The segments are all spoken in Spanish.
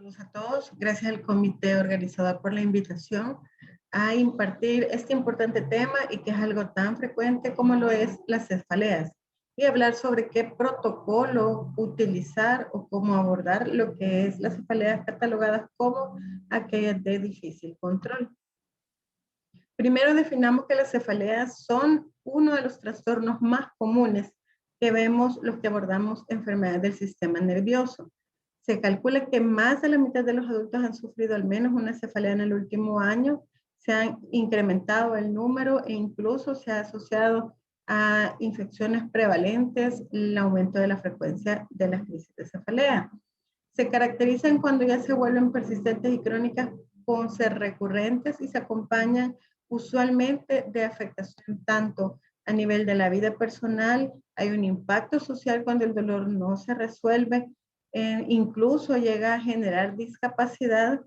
Saludos a todos. Gracias al comité organizador por la invitación a impartir este importante tema y que es algo tan frecuente como lo es las cefaleas y hablar sobre qué protocolo utilizar o cómo abordar lo que es las cefaleas catalogadas como aquellas de difícil control. Primero definamos que las cefaleas son uno de los trastornos más comunes que vemos los que abordamos enfermedades del sistema nervioso. Se calcula que más de la mitad de los adultos han sufrido al menos una cefalea en el último año. Se han incrementado el número e incluso se ha asociado a infecciones prevalentes el aumento de la frecuencia de las crisis de cefalea. Se caracterizan cuando ya se vuelven persistentes y crónicas con ser recurrentes y se acompañan usualmente de afectación tanto a nivel de la vida personal, hay un impacto social cuando el dolor no se resuelve, incluso llega a generar discapacidad.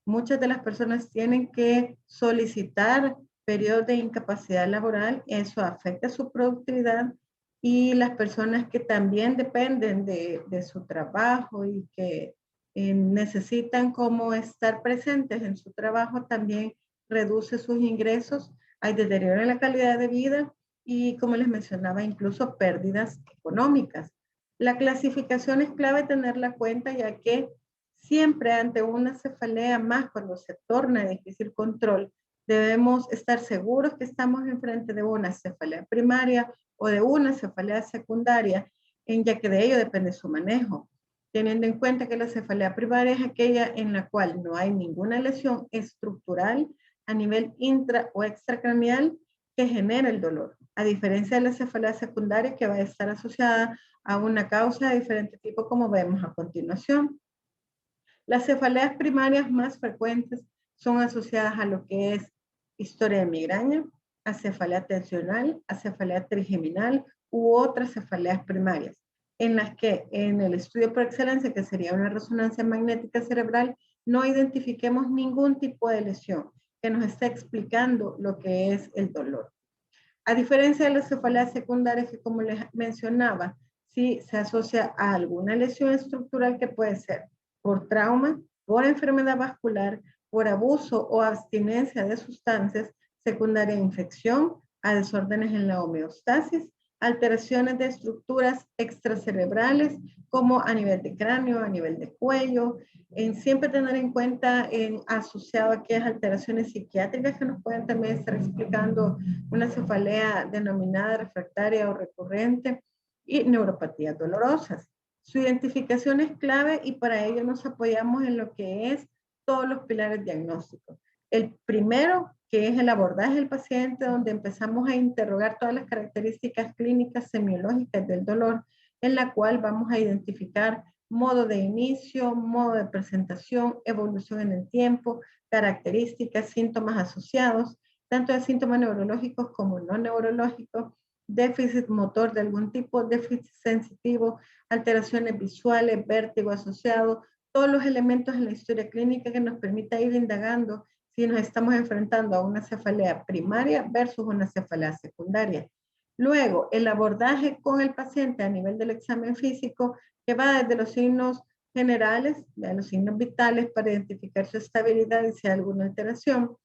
Muchas de las personas tienen que solicitar periodos de incapacidad laboral, eso afecta su productividad y las personas que también dependen de su trabajo y que necesitan como estar presentes en su trabajo también reduce sus ingresos, hay deterioro en la calidad de vida y como les mencionaba incluso pérdidas económicas. La clasificación es clave tenerla en cuenta ya que siempre ante una cefalea más cuando se torna de difícil control debemos estar seguros que estamos enfrente de una cefalea primaria o de una cefalea secundaria, ya que de ello depende su manejo. Teniendo en cuenta que la cefalea primaria es aquella en la cual no hay ninguna lesión estructural a nivel intra o extracraneal que genera el dolor, a diferencia de la cefalea secundaria que va a estar asociada a una causa de diferente tipo como vemos a continuación. Las cefaleas primarias más frecuentes son asociadas a lo que es historia de migraña, a cefalea tensional, a cefalea trigeminal u otras cefaleas primarias, en las que en el estudio por excelencia, que sería una resonancia magnética cerebral, no identifiquemos ningún tipo de lesión que nos esté explicando lo que es el dolor. A diferencia de las cefaleas secundarias que, como les mencionaba, sí se asocia a alguna lesión estructural que puede ser por trauma, por enfermedad vascular, por abuso o abstinencia de sustancias, secundaria a infección, a desórdenes en la homeostasis, alteraciones de estructuras extracerebrales, como a nivel de cráneo, a nivel de cuello, en siempre tener en cuenta asociado a aquellas alteraciones psiquiátricas que nos pueden también estar explicando una cefalea denominada refractaria o recurrente y neuropatías dolorosas. Su identificación es clave y para ello nos apoyamos en lo que es todos los pilares diagnósticos. El primero, que es el abordaje del paciente, donde empezamos a interrogar todas las características clínicas semiológicas del dolor, en la cual vamos a identificar modo de inicio, modo de presentación, evolución en el tiempo, características, síntomas asociados, tanto de síntomas neurológicos como no neurológicos, déficit motor de algún tipo, déficit sensitivo, alteraciones visuales, vértigo asociado, todos los elementos en la historia clínica que nos permita ir indagando si nos estamos enfrentando a una cefalea primaria versus una cefalea secundaria. Luego, el abordaje con el paciente a nivel del examen físico, que va desde los signos generales, de los signos vitales para identificar su estabilidad y si hay alguna alteración,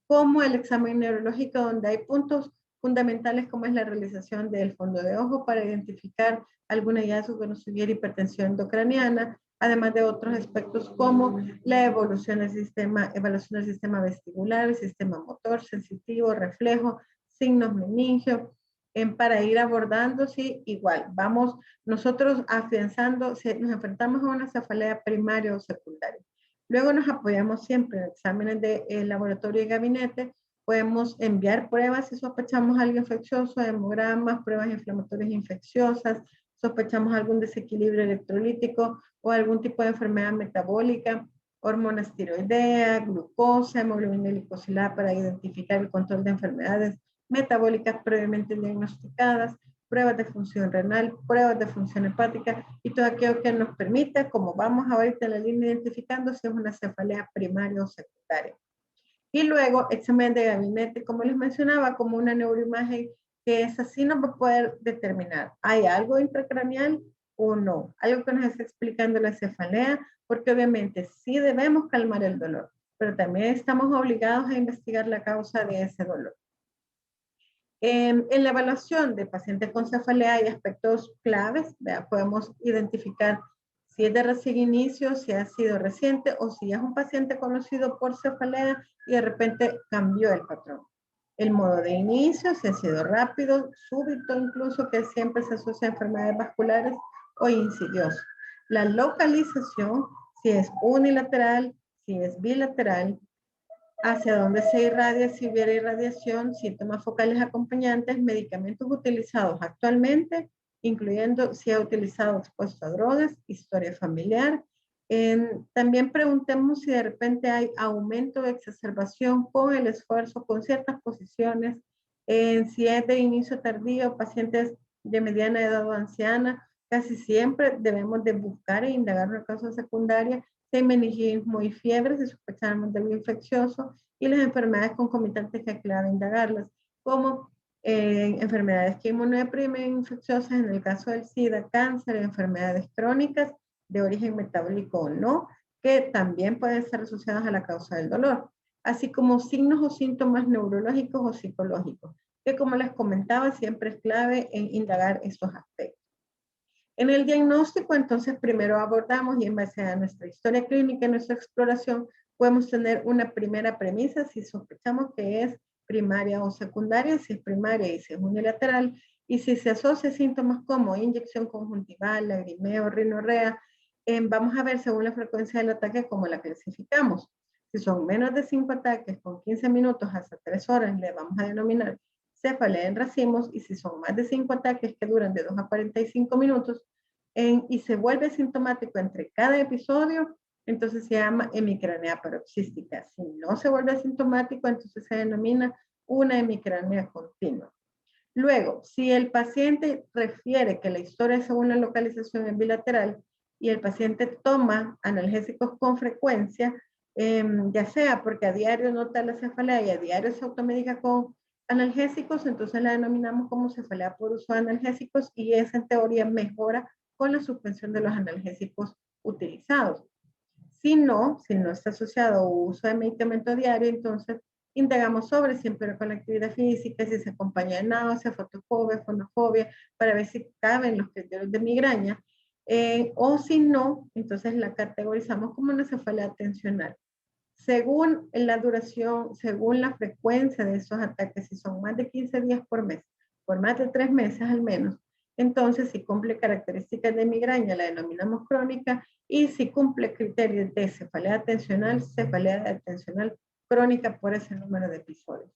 como el examen neurológico donde hay puntos fundamentales como es la realización del fondo de ojo para identificar algún hallazgo que nos sugiere hipertensión endocraniana, además de otros aspectos como la evaluación del sistema vestibular, el sistema motor, sensitivo, reflejo, signos meningios, para ir abordando, sí, igual, vamos nosotros afianzando, si nos enfrentamos a una cefalea primaria o secundaria. Luego nos apoyamos siempre en exámenes de laboratorio y gabinete, podemos enviar pruebas si sospechamos algo infeccioso, hemogramas, pruebas inflamatorias infecciosas, sospechamos algún desequilibrio electrolítico o algún tipo de enfermedad metabólica, hormonas tiroidea, glucosa, hemoglobina glicosilada para identificar el control de enfermedades metabólicas previamente diagnosticadas, pruebas de función renal, pruebas de función hepática y todo aquello que nos permita, como vamos ahorita en la línea identificando, si es una cefalea primaria o secundaria. Y luego, examen de gabinete, como les mencionaba, como una neuroimagen que es así nos va a poder determinar. ¿Hay algo intracraneal? o no. Algo que nos está explicando la cefalea, porque obviamente sí debemos calmar el dolor, pero también estamos obligados a investigar la causa de ese dolor. En la evaluación de pacientes con cefalea hay aspectos claves, ¿verdad? Podemos identificar si es de recién inicio, si ha sido reciente o si es un paciente conocido por cefalea y de repente cambió el patrón. El modo de inicio, si ha sido rápido, súbito incluso, que siempre se asocia a enfermedades vasculares o insidioso. La localización, si es unilateral, si es bilateral, hacia dónde se irradia, si hubiera irradiación, síntomas focales acompañantes, medicamentos utilizados actualmente, incluyendo si ha utilizado expuesto a drogas, historia familiar. También preguntemos si de repente hay aumento de exacerbación con el esfuerzo, con ciertas posiciones, si es de inicio tardío, pacientes de mediana edad o anciana, casi siempre debemos de buscar e indagar una causa secundaria, si hay meningismo y fiebre, si sospechamos de algo infeccioso, y las enfermedades concomitantes que hay que indagarlas, como enfermedades que inmunodeprimen infecciosas, en el caso del SIDA, cáncer, enfermedades crónicas de origen metabólico o no, que también pueden estar asociadas a la causa del dolor, así como signos o síntomas neurológicos o psicológicos, que como les comentaba, siempre es clave en indagar estos aspectos. En el diagnóstico, entonces, primero abordamos y en base a nuestra historia clínica, nuestra exploración, podemos tener una primera premisa si sospechamos que es primaria o secundaria, si es primaria y si es unilateral, y si se asocia a síntomas como inyección conjuntival, lagrimeo, rinorrea, vamos a ver según la frecuencia del ataque cómo la clasificamos. Si son menos de 5 ataques con 15 minutos hasta 3 horas, le vamos a denominar cefalea en racimos, y si son más de 5 ataques que duran de 2 a 45 minutos y se vuelve sintomático entre cada episodio, entonces se llama hemicrania paroxística. Si no se vuelve sintomático, entonces se denomina una hemicrania continua. Luego, si el paciente refiere que la historia según la localización es bilateral y el paciente toma analgésicos con frecuencia, ya sea porque a diario nota la cefalea y a diario se automedica con analgésicos, entonces la denominamos como cefalea por uso de analgésicos, y esa en teoría mejora con la suspensión de los analgésicos utilizados. Si no está asociado a uso de medicamento diario, entonces indagamos sobre siempre con la actividad física, si se acompaña de náusea, fotofobia, fonofobia, para ver si caben los criterios de migraña, o si no, entonces la categorizamos como una cefalea tensional. Según la duración, según la frecuencia de esos ataques, si son más de 15 días por mes, por más de 3 meses al menos, entonces si cumple características de migraña, la denominamos crónica, y si cumple criterios de cefalea tensional crónica por ese número de episodios.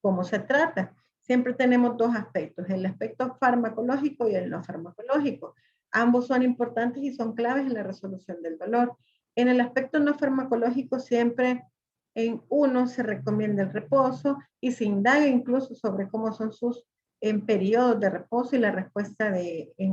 ¿Cómo se trata? Siempre tenemos dos aspectos, el aspecto farmacológico y el no farmacológico. Ambos son importantes y son claves en la resolución del dolor. En el aspecto no farmacológico siempre en uno se recomienda el reposo y se indaga incluso sobre cómo son sus periodos de reposo y la respuesta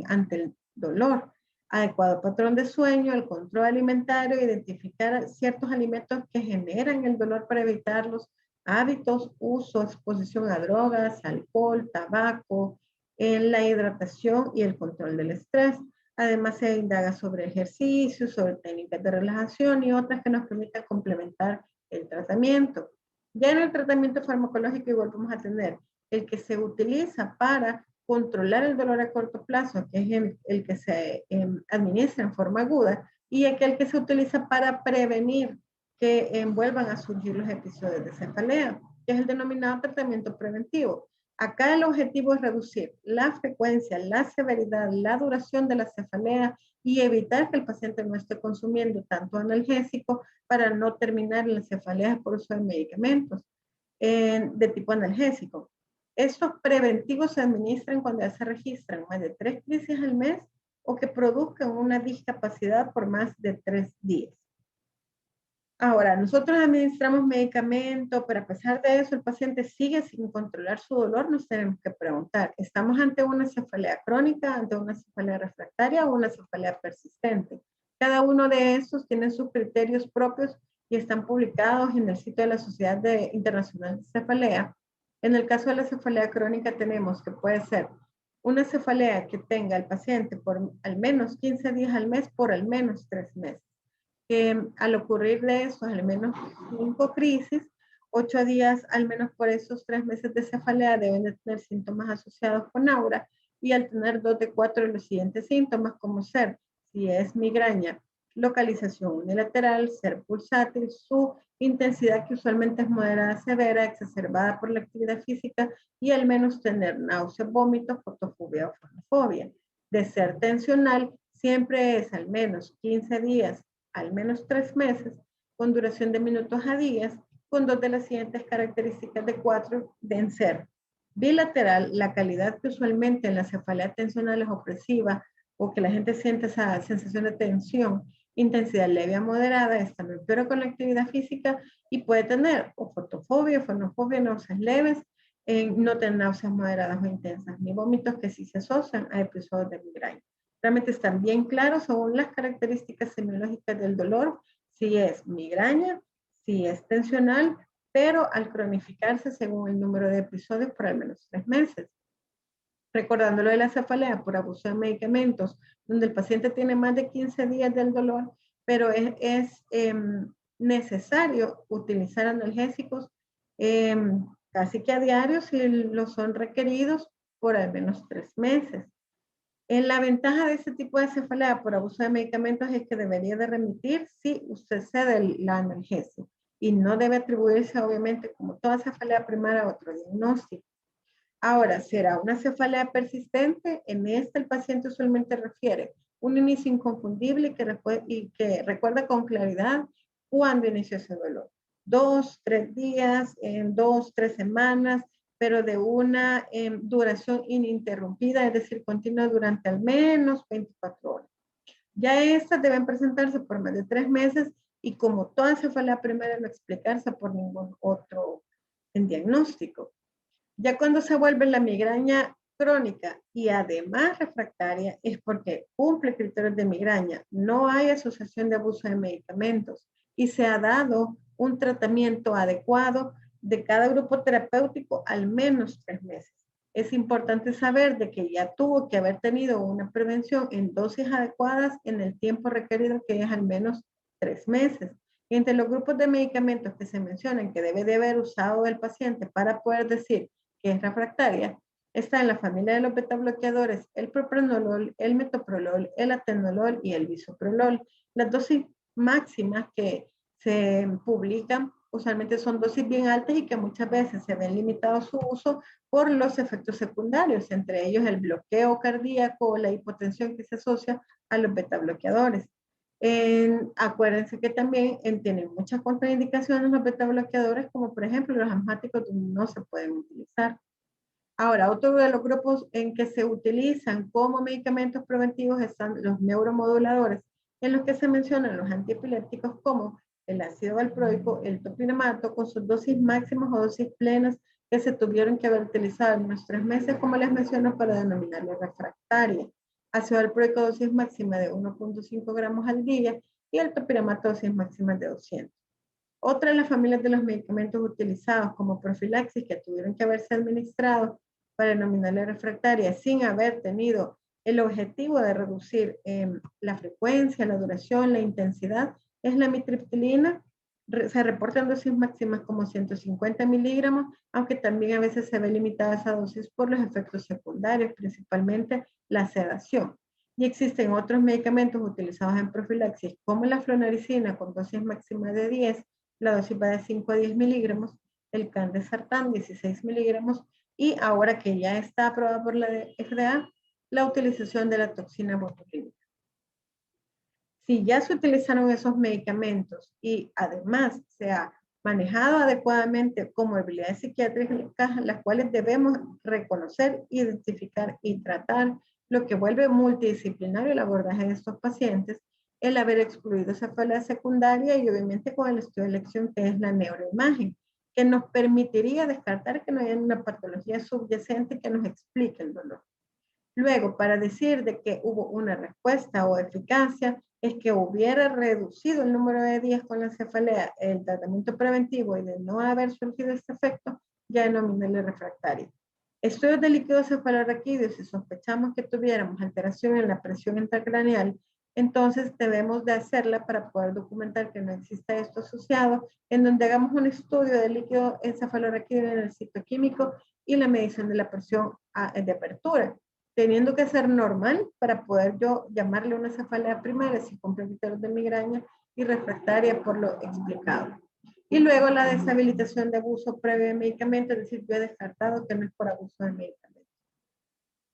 ante el dolor. Adecuado patrón de sueño, el control alimentario, identificar ciertos alimentos que generan el dolor para evitarlos, hábitos, uso, exposición a drogas, alcohol, tabaco, en la hidratación y el control del estrés. Además, se indaga sobre ejercicio, sobre técnicas de relajación y otras que nos permitan complementar el tratamiento. Ya en el tratamiento farmacológico igual vamos a tener el que se utiliza para controlar el dolor a corto plazo, que es el que se administra en forma aguda, y aquel que se utiliza para prevenir que vuelvan a surgir los episodios de cefalea, que es el denominado tratamiento preventivo. Acá el objetivo es reducir la frecuencia, la severidad, la duración de la cefalea y evitar que el paciente no esté consumiendo tanto analgésico para no terminar en las cefaleas por uso de medicamentos de tipo analgésico. Estos preventivos se administran cuando ya se registran más de 3 crisis al mes o que produzcan una discapacidad por más de 3 días. Ahora, nosotros administramos medicamento, pero a pesar de eso el paciente sigue sin controlar su dolor. Nos tenemos que preguntar, ¿estamos ante una cefalea crónica, ante una cefalea refractaria o una cefalea persistente? Cada uno de estos tiene sus criterios propios y están publicados en el sitio de la Sociedad Internacional de Cefalea. En el caso de la cefalea crónica tenemos que puede ser una cefalea que tenga el paciente por al menos 15 días al mes por al menos 3 meses. Que al ocurrir de eso, al menos 5 crisis, 8 días al menos por esos 3 meses de cefalea deben de tener síntomas asociados con aura, y al tener 2 de 4 de los siguientes síntomas, como ser, si es migraña, localización unilateral, ser pulsátil, su intensidad que usualmente es moderada severa, exacerbada por la actividad física, y al menos tener náuseas, vómitos, fotofobia o fonofobia. De ser tensional, siempre es al menos 15 días, al menos 3 meses, con duración de minutos a días, con 2 de las siguientes características de 4 deben ser bilateral, la calidad que usualmente en la cefalea tensional es opresiva o que la gente siente esa sensación de tensión, intensidad leve a moderada, esta no empeora con la actividad física y puede tener o fotofobia, fonofobia, náuseas leves, no tener náuseas moderadas o intensas, ni vómitos que sí se asocian a episodios de migraña. Realmente están bien claros según las características semiológicas del dolor, si es migraña, si es tensional, pero al cronificarse según el número de episodios por al menos 3 meses. Recordando lo de la cefalea por abuso de medicamentos, donde el paciente tiene más de 15 días del dolor, pero es necesario utilizar analgésicos casi que a diario si lo son requeridos por al menos 3 meses. La ventaja de este tipo de cefalea por abuso de medicamentos es que debería de remitir si usted cede la analgesia y no debe atribuirse obviamente como toda cefalea primaria a otro diagnóstico. Ahora, ¿será una cefalea persistente? En esta el paciente usualmente refiere un inicio inconfundible y que recuerda con claridad cuándo inició ese dolor. 2, 3 días, en 2, 3 semanas, pero de una duración ininterrumpida, es decir, continua durante al menos 24 horas. Ya estas deben presentarse por más de 3 meses y como toda cefalea primaria no explicarse por ningún otro diagnóstico. Ya cuando se vuelve la migraña crónica y además refractaria es porque cumple criterios de migraña, no hay asociación de abuso de medicamentos y se ha dado un tratamiento adecuado de cada grupo terapéutico al menos 3 meses. Es importante saber de que ya tuvo que haber tenido una prevención en dosis adecuadas en el tiempo requerido, que es al menos 3 meses. Y entre los grupos de medicamentos que se mencionan que debe de haber usado el paciente para poder decir que es refractaria, está en la familia de los beta-bloqueadores el propranolol, el metoprolol, el atenolol y el bisoprolol. Las dosis máximas que se publican usualmente son dosis bien altas y que muchas veces se ven limitado su uso por los efectos secundarios, entre ellos el bloqueo cardíaco o la hipotensión que se asocia a los beta-bloqueadores. Acuérdense que también tienen muchas contraindicaciones los beta-bloqueadores, como por ejemplo los asmáticos no se pueden utilizar. Ahora, otro de los grupos en que se utilizan como medicamentos preventivos están los neuromoduladores, en los que se mencionan los antiepilépticos como el ácido valproico, el topinamato, con sus dosis máximas o dosis plenas que se tuvieron que haber utilizado en unos 3 meses, como les menciono, para denominarlo refractaria. Ácido valproico dosis máxima de 1.5 gramos al día y el topinamato dosis máxima de 200. Otra de las familias de los medicamentos utilizados como profilaxis que tuvieron que haberse administrado para denominarle refractaria sin haber tenido el objetivo de reducir la frecuencia, la duración, la intensidad, es la amitriptilina. Se reportan dosis máximas como 150 miligramos, aunque también a veces se ve limitada esa dosis por los efectos secundarios, principalmente la sedación. Y existen otros medicamentos utilizados en profilaxis, como la flunaricina con dosis máxima de 10, la dosis va de 5 a 10 miligramos, el candesartán 16 miligramos, y ahora que ya está aprobada por la FDA, la utilización de la toxina botulínica. Si ya se utilizaron esos medicamentos y además se ha manejado adecuadamente comorbilidades psiquiátricas, las cuales debemos reconocer, identificar y tratar, lo que vuelve multidisciplinario el abordaje de estos pacientes, el haber excluido cefalea secundaria y obviamente con el estudio de elección que es la neuroimagen, que nos permitiría descartar que no haya una patología subyacente que nos explique el dolor. Luego, para decir de que hubo una respuesta o eficacia, es que hubiera reducido el número de días con la cefalea, el tratamiento preventivo y de no haber surgido este efecto, ya denominarle refractario. Estudios de líquidos cefalorraquídeos, si sospechamos que tuviéramos alteración en la presión intracraneal, entonces debemos de hacerla para poder documentar que no exista esto asociado, en donde hagamos un estudio de líquido encefalorraquídeo en el citoquímico y la medición de la presión de apertura, teniendo que ser normal para poder yo llamarle una cefalea primaria si cumple criterios de migraña y refractaria por lo explicado. Y luego la deshabilitación de abuso previo de medicamento, es decir, yo he descartado que no es por abuso de medicamento.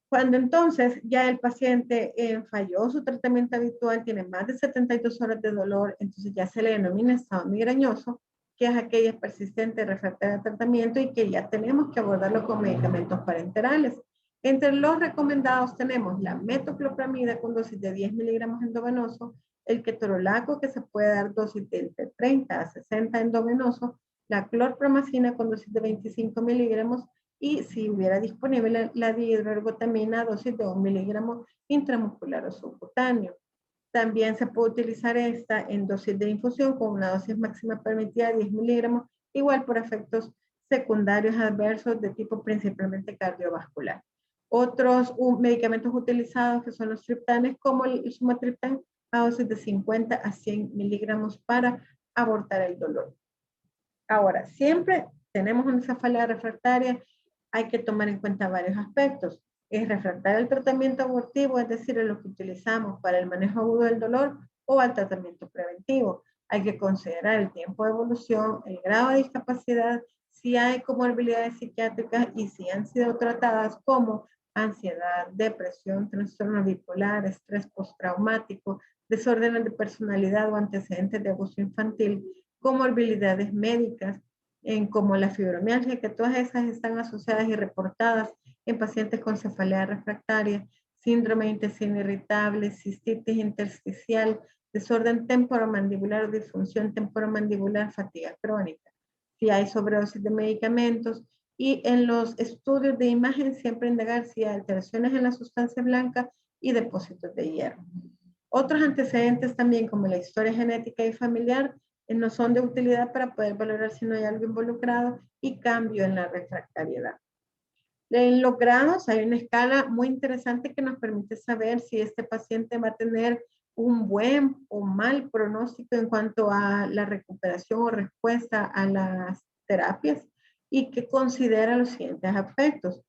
Cuando entonces ya el paciente falló su tratamiento habitual, tiene más de 72 horas de dolor, entonces ya se le denomina estado migrañoso, que es aquella persistente refractaria al tratamiento y que ya tenemos que abordarlo con medicamentos parenterales. Entre los recomendados tenemos la metoclopramida con dosis de 10 miligramos endovenoso, el ketorolaco que se puede dar dosis de entre 30 a 60 endovenoso, la clorpromacina con dosis de 25 miligramos y si hubiera disponible la dihidroergotamina dosis de 1 miligramo intramuscular o subcutáneo. También se puede utilizar esta en dosis de infusión con una dosis máxima permitida de 10 miligramos, igual por efectos secundarios adversos de tipo principalmente cardiovascular. Otros medicamentos utilizados que son los triptanes, como el sumatriptán, a dosis de 50 a 100 miligramos para abortar el dolor. Ahora, siempre tenemos una cefalea refractaria, hay que tomar en cuenta varios aspectos. Es refractario al tratamiento abortivo, es decir, lo que utilizamos para el manejo agudo del dolor o al tratamiento preventivo. Hay que considerar el tiempo de evolución, el grado de discapacidad, si hay comorbilidades psiquiátricas y si han sido tratadas como ansiedad, depresión, trastorno bipolar, estrés postraumático, desórdenes de personalidad o antecedentes de abuso infantil, comorbilidades médicas, como la fibromialgia, que todas esas están asociadas y reportadas en pacientes con cefalea refractaria, síndrome de intestino irritable, cistitis intersticial, desorden temporomandibular o disfunción temporomandibular, fatiga crónica. Si hay sobredosis de medicamentos y en los estudios de imagen siempre indagar si hay alteraciones en la sustancia blanca y depósitos de hierro. Otros antecedentes también como la historia genética y familiar no son de utilidad para poder valorar si no hay algo involucrado y cambio en la refractariedad. En los grados hay una escala muy interesante que nos permite saber si este paciente va a tener un buen o mal pronóstico en cuanto a la recuperación o respuesta a las terapias y que considera los siguientes aspectos.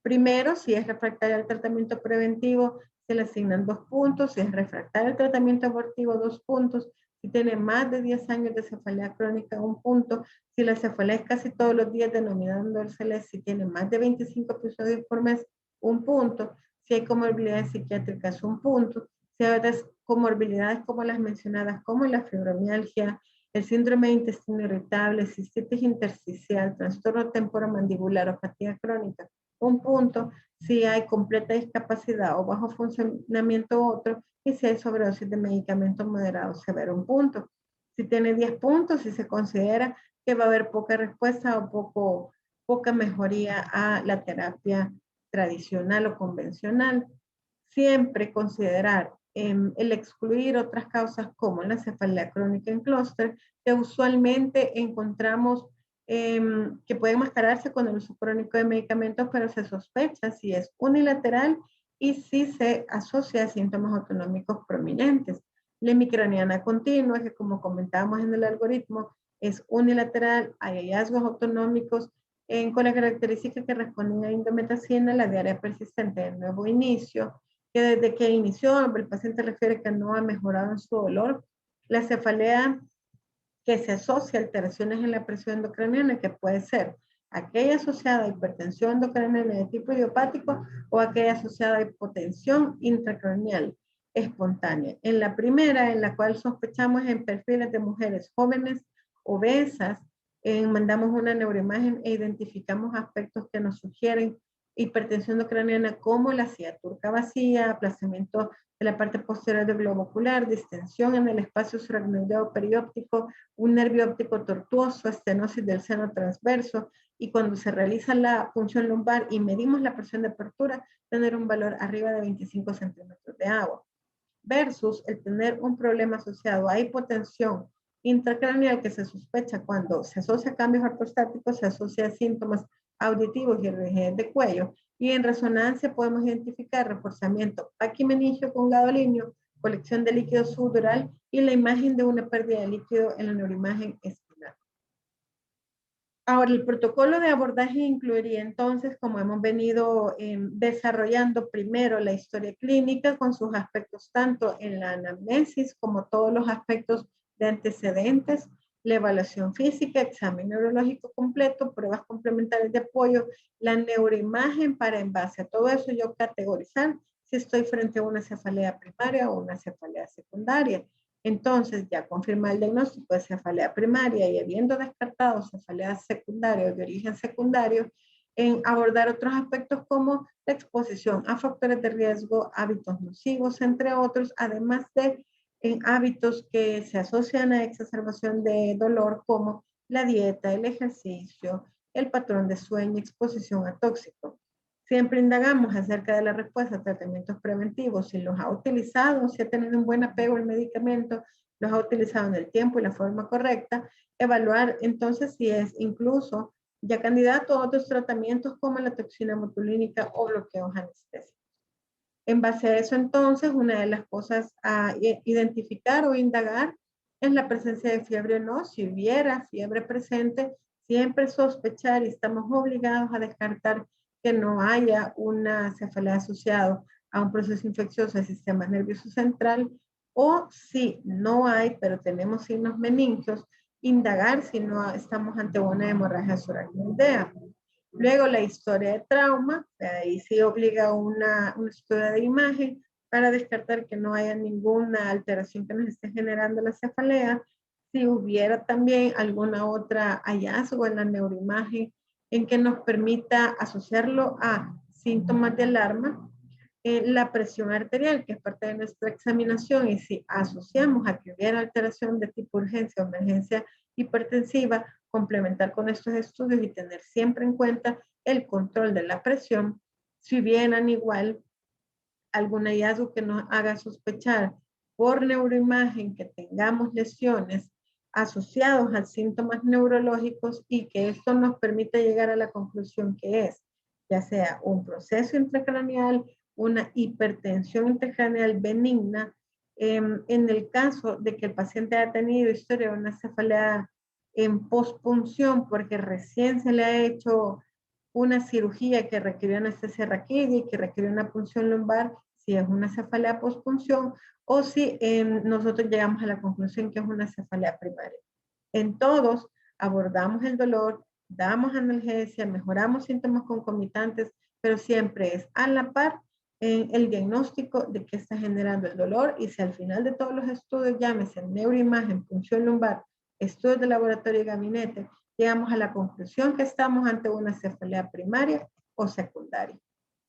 Primero, si es refractario al tratamiento preventivo, se le asignan 2 puntos. Si es refractario al tratamiento abortivo, 2 puntos. Si tiene más de 10 años de cefalea crónica, 1 punto. Si la cefalea es casi todos los días, denominándoseles si tiene más de 25 episodios por mes, 1 punto. Si hay comorbilidades psiquiátricas, 1 punto. Si hay otras comorbilidades como las mencionadas, como la fibromialgia, el síndrome de intestino irritable, cistitis intersticial, trastorno temporomandibular o fatiga crónica, 1 punto. Si hay completa discapacidad o bajo funcionamiento otro, y si hay sobredosis de medicamentos moderados severo, 1 punto. Si tiene 10 puntos, si se considera que va a haber poca respuesta o poca mejoría a la terapia tradicional o convencional. Siempre considerar el excluir otras causas como la cefalea crónica en clúster, que usualmente encontramos que pueden mascararse con el uso crónico de medicamentos, pero se sospecha si es unilateral y si se asocia a síntomas autonómicos prominentes. La hemicraniana continua, que como comentábamos en el algoritmo, es unilateral, hay hallazgos autonómicos con la característica que responden a indometacina, la diarrea persistente de nuevo inicio, que desde que inició el paciente refiere que no ha mejorado en su dolor, la cefalea que se asocia a alteraciones en la presión endocraniana, que puede ser aquella asociada a hipertensión endocraniana de tipo idiopático o aquella asociada a hipotensión intracranial espontánea. En la primera, en la cual sospechamos en perfiles de mujeres jóvenes, obesas, mandamos una neuroimagen e identificamos aspectos que nos sugieren hipertensión endocraniana como la silla turca vacía, aplazamiento de la parte posterior del globo ocular, distensión en el espacio subaracnoideo perióptico, un nervio óptico tortuoso, estenosis del seno transverso, y cuando se realiza la punción lumbar y medimos la presión de apertura, tener un valor arriba de 25 centímetros de agua. Versus el tener un problema asociado a hipotensión intracraneal que se sospecha cuando se asocia a cambios ortostáticos, se asocia a síntomas auditivos y rigidez de cuello. Y en resonancia podemos identificar reforzamiento paquimeningio con gadolinio, colección de líquido subdural y la imagen de una pérdida de líquido en la neuroimagen espinal. Ahora, el protocolo de abordaje incluiría entonces, como hemos venido desarrollando primero la historia clínica con sus aspectos tanto en la anamnesis como todos los aspectos de antecedentes, la evaluación física, examen neurológico completo, pruebas complementarias de apoyo, la neuroimagen para en base a todo eso yo categorizar si estoy frente a una cefalea primaria o una cefalea secundaria. Entonces, ya confirma el diagnóstico de cefalea primaria y habiendo descartado cefaleas secundarias de origen secundario, en abordar otros aspectos como la exposición a factores de riesgo, hábitos nocivos, entre otros, además de en hábitos que se asocian a exacerbación de dolor como la dieta, el ejercicio, el patrón de sueño, exposición a tóxicos. Siempre indagamos acerca de la respuesta a tratamientos preventivos, si los ha utilizado, si ha tenido un buen apego al medicamento, los ha utilizado en el tiempo y la forma correcta, evaluar entonces si es incluso ya candidato a otros tratamientos como la toxina botulínica o bloqueos anestésicos. En base a eso entonces, una de las cosas a identificar o indagar es la presencia de fiebre o no. Si hubiera fiebre presente, siempre sospechar y estamos obligados a descartar que no haya una cefalea asociada a un proceso infeccioso del sistema nervioso central, o si no hay, pero tenemos signos meningios, indagar si no estamos ante una hemorragia suracnoidea. Luego la historia de trauma, ahí sí obliga un estudio de imagen para descartar que no haya ninguna alteración que nos esté generando la cefalea. Si hubiera también alguna otra hallazgo en la neuroimagen en que nos permita asociarlo a síntomas de alarma, la presión arterial, que es parte de nuestra examinación, y si asociamos a que hubiera alteración de tipo urgencia o emergencia hipertensiva, complementar con estos estudios y tener siempre en cuenta el control de la presión. Si hubieran igual algún hallazgo que nos haga sospechar por neuroimagen que tengamos lesiones asociados a síntomas neurológicos y que esto nos permita llegar a la conclusión que es, ya sea un proceso intracraneal, una hipertensión intracraneal benigna, en el caso de que el paciente haya tenido historia de una cefalea en pospunción porque recién se le ha hecho una cirugía que requirió anestesia raquídea y que requirió una punción lumbar, si es una cefalea pospunción, o si nosotros llegamos a la conclusión que es una cefalea primaria. En todos abordamos el dolor, damos analgesia, mejoramos síntomas concomitantes, pero siempre es a la par en el diagnóstico de qué está generando el dolor, y si al final de todos los estudios, llámese neuroimagen, punción lumbar, estudios de laboratorio y gabinete, llegamos a la conclusión que estamos ante una cefalea primaria o secundaria.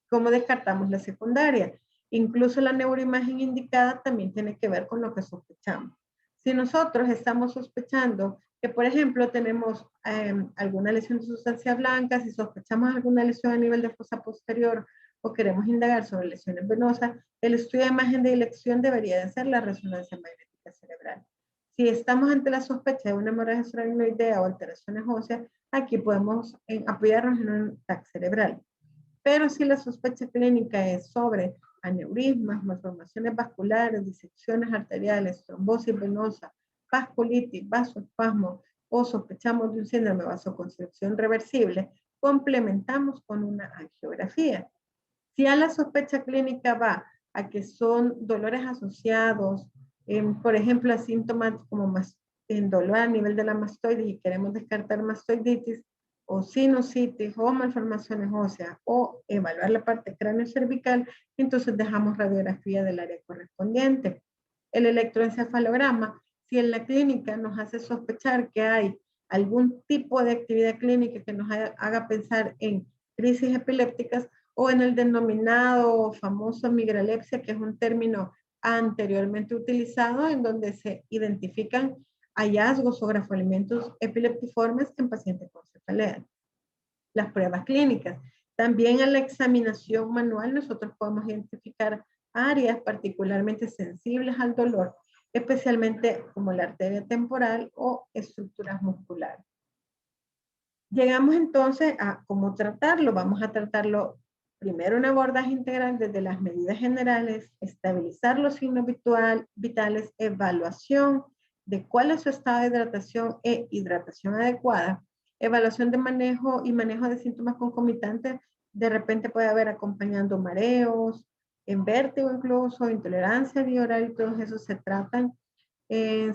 ¿Cómo descartamos la secundaria? Incluso la neuroimagen indicada también tiene que ver con lo que sospechamos. Si nosotros estamos sospechando que, por ejemplo, tenemos alguna lesión de sustancia blanca, si sospechamos alguna lesión a nivel de fosa posterior o queremos indagar sobre lesiones venosas, el estudio de imagen de elección debería de ser la resonancia magnética cerebral. Si estamos ante la sospecha de una hemorragia subaracnoidea o alteraciones óseas, aquí podemos apoyarnos en un TAC cerebral. Pero si la sospecha clínica es sobre aneurismas, malformaciones vasculares, disecciones arteriales, trombosis venosa, vasculitis, vasoespasmo o sospechamos de un síndrome de vasoconstricción reversible, complementamos con una angiografía. Si a la sospecha clínica va a que son dolores asociados, por ejemplo, a síntomas como en dolor a nivel de la mastoides y queremos descartar mastoiditis o sinusitis o malformaciones óseas o evaluar la parte cráneo cervical, entonces dejamos radiografía del área correspondiente. El electroencefalograma, si en la clínica nos hace sospechar que hay algún tipo de actividad clínica que nos haga pensar en crisis epilépticas, o en el denominado famoso migralepsia, que es un término anteriormente utilizado en donde se identifican hallazgos o grafoliemientos epileptiformes en pacientes con cefalea. Las pruebas clínicas. También en la examinación manual nosotros podemos identificar áreas particularmente sensibles al dolor, especialmente como la arteria temporal o estructuras musculares. Llegamos entonces a cómo tratarlo. Vamos a tratarlo primero un abordaje integral desde las medidas generales, estabilizar los signos vitales, evaluación de cuál es su estado de hidratación e hidratación adecuada, evaluación de manejo y manejo de síntomas concomitantes. De repente puede haber acompañando mareos, en vértigo incluso, intolerancia bioral y todos esos se tratan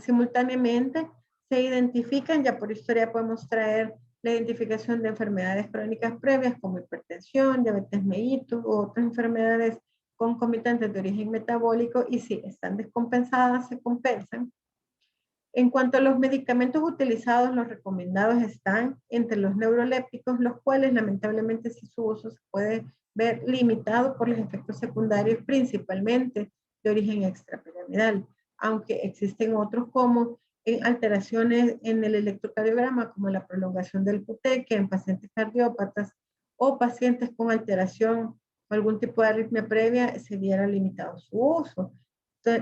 simultáneamente. Se identifican, ya por historia podemos traer la identificación de enfermedades crónicas previas como hipertensión, diabetes mellitus u otras enfermedades concomitantes de origen metabólico y si están descompensadas, se compensan. En cuanto a los medicamentos utilizados, los recomendados están entre los neurolépticos, los cuales lamentablemente si su uso se puede ver limitado por los efectos secundarios, principalmente de origen extrapiramidal, aunque existen otros como alteraciones en el electrocardiograma, como la prolongación del QT, que en pacientes cardiópatas o pacientes con alteración o algún tipo de arritmia previa se viera limitado su uso.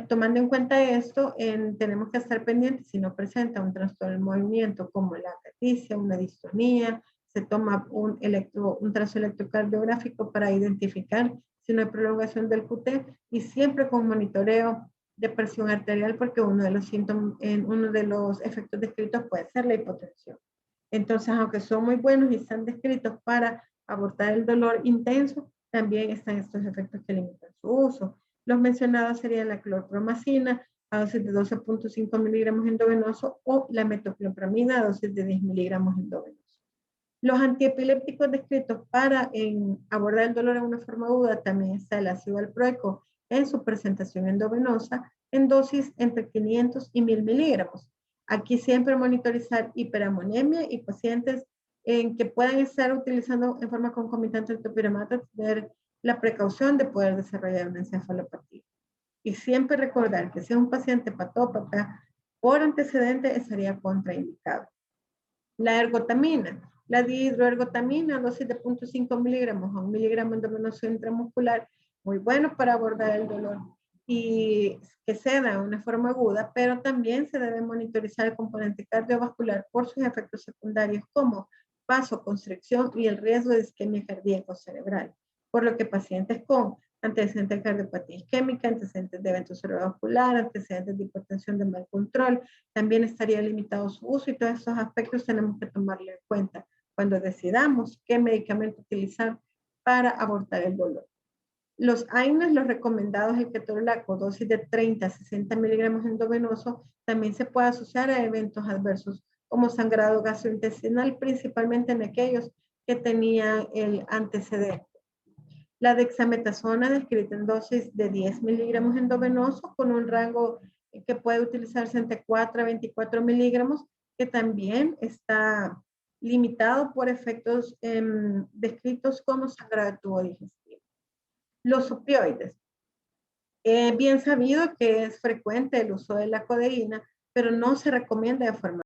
Tomando en cuenta esto, tenemos que estar pendientes si no presenta un trastorno del movimiento como la caticia, una distonía, se toma un trazo electrocardiográfico para identificar si no hay prolongación del QT y siempre con monitoreo de presión arterial porque uno de los síntomas, uno de los efectos descritos puede ser la hipotensión. Entonces, aunque son muy buenos y están descritos para abortar el dolor intenso, también están estos efectos que limitan su uso. Los mencionados serían la clorpromacina a dosis de 12.5 miligramos endovenoso o la metoclopramida a dosis de 10 miligramos endovenoso. Los antiepilépticos descritos para abordar el dolor en una forma aguda también está el ácido valproico en su presentación endovenosa en dosis entre 500 y 1000 miligramos. Aquí siempre monitorizar hiperamonemia y pacientes en que puedan estar utilizando en forma concomitante el topiramato, tener la precaución de poder desarrollar una encefalopatía. Y siempre recordar que si es un paciente patópata por antecedente estaría contraindicado. La ergotamina, la dihidroergotamina, dosis de 0.5 miligramos a 1 miligramo endovenoso intramuscular, muy bueno para abordar el dolor y que se da de una forma aguda, pero también se debe monitorizar el componente cardiovascular por sus efectos secundarios como vasoconstricción y el riesgo de isquemia cardíaco cerebral, por lo que pacientes con antecedentes de cardiopatía isquémica, antecedentes de evento cerebrovascular, antecedentes de hipertensión de mal control, también estaría limitado su uso y todos esos aspectos tenemos que tomarlo en cuenta cuando decidamos qué medicamento utilizar para abortar el dolor. Los AINES, los recomendados, el ketorolaco, dosis de 30 a 60 miligramos endovenoso, también se puede asociar a eventos adversos como sangrado gastrointestinal, principalmente en aquellos que tenían el antecedente. La dexametasona descrita en dosis de 10 miligramos endovenoso con un rango que puede utilizarse entre 4 a 24 miligramos, que también está limitado por efectos descritos como sangrado de tubo digestivo. Los opioides. Bien sabido que es frecuente el uso de la codeína, pero no se recomienda de forma